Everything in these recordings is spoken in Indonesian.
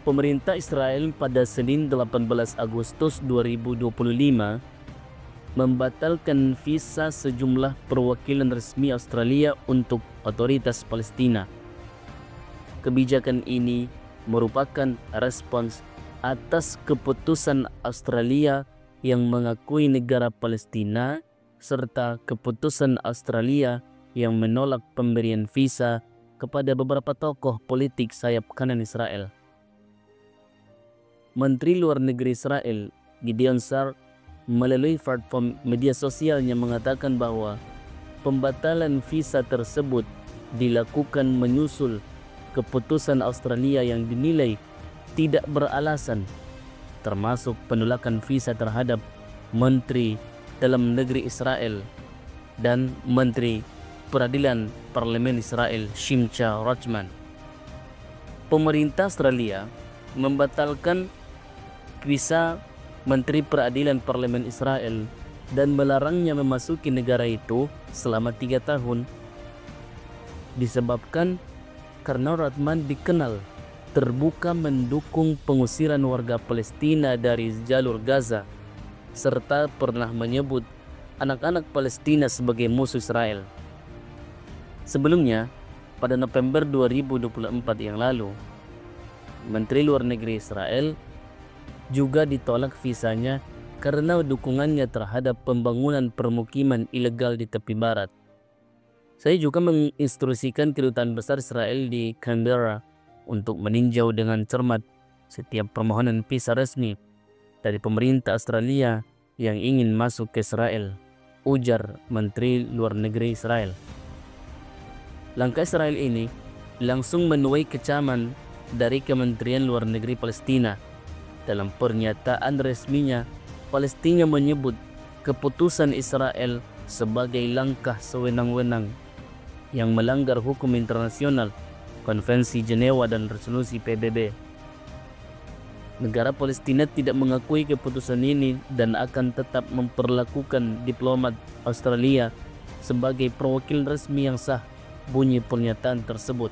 Pemerintah Israel pada Senin 18 Agustus 2025 membatalkan visa sejumlah perwakilan resmi Australia untuk otoritas Palestina. Kebijakan ini merupakan respons atas keputusan Australia yang mengakui negara Palestina serta keputusan Australia yang menolak pemberian visa kepada beberapa tokoh politik sayap kanan Israel. Menteri Luar Negeri Israel, Gideon Sa'ar, melalui platform media sosialnya mengatakan bahwa pembatalan visa tersebut dilakukan menyusul keputusan Australia yang dinilai tidak beralasan, termasuk penolakan visa terhadap Menteri Dalam Negeri Israel dan Menteri Peradilan Parlemen Israel Shimcha Rachman. Pemerintah Australia membatalkan visa Menteri Peradilan Parlemen Israel dan melarangnya memasuki negara itu selama 3 tahun disebabkan karena Rachman dikenal terbuka mendukung pengusiran warga Palestina dari jalur Gaza serta pernah menyebut anak-anak Palestina sebagai musuh Israel. Sebelumnya, pada November 2024 yang lalu, Menteri Luar Negeri Israel juga ditolak visanya karena dukungannya terhadap pembangunan permukiman ilegal di tepi barat. Saya juga menginstruksikan kedutaan besar Israel di Canberra untuk meninjau dengan cermat setiap permohonan visa resmi dari pemerintah Australia yang ingin masuk ke Israel, ujar Menteri Luar Negeri Israel. Langkah Israel ini langsung menuai kecaman dari Kementerian Luar Negeri Palestina. Dalam pernyataan resminya, Palestina menyebut keputusan Israel sebagai langkah sewenang-wenang yang melanggar hukum internasional, Konvensi Jenewa dan Resolusi PBB. Negara Palestina tidak mengakui keputusan ini dan akan tetap memperlakukan diplomat Australia sebagai perwakil resmi yang sah, bunyi pernyataan tersebut.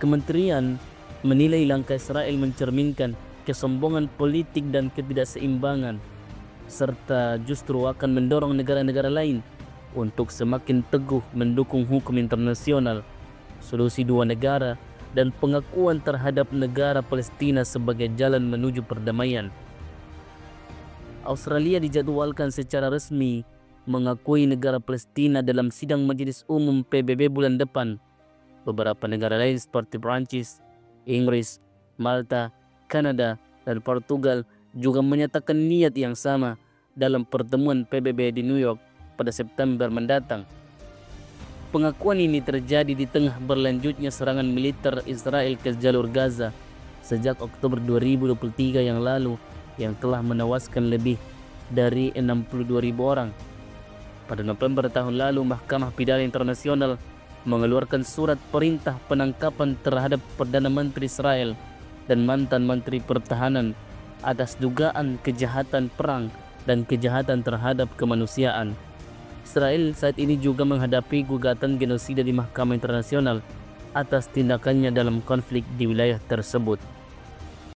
Kementerian menilai langkah Israel mencerminkan kesombongan politik dan ketidakseimbangan, serta justru akan mendorong negara-negara lain untuk semakin teguh mendukung hukum internasional, solusi dua negara, dan pengakuan terhadap negara Palestina sebagai jalan menuju perdamaian. Australia dijadwalkan secara resmi mengakui negara Palestina dalam sidang Majelis Umum PBB bulan depan. Beberapa negara lain seperti Prancis, Inggris, Malta, Kanada, dan Portugal juga menyatakan niat yang sama dalam pertemuan PBB di New York pada September mendatang. Pengakuan ini terjadi di tengah berlanjutnya serangan militer Israel ke jalur Gaza sejak Oktober 2023 yang lalu yang telah menewaskan lebih dari 62.000 orang. Pada November tahun lalu, Mahkamah Pidana Internasional mengeluarkan surat perintah penangkapan terhadap Perdana Menteri Israel dan mantan Menteri Pertahanan atas dugaan kejahatan perang dan kejahatan terhadap kemanusiaan. Israel saat ini juga menghadapi gugatan genosida di Mahkamah Internasional atas tindakannya dalam konflik di wilayah tersebut.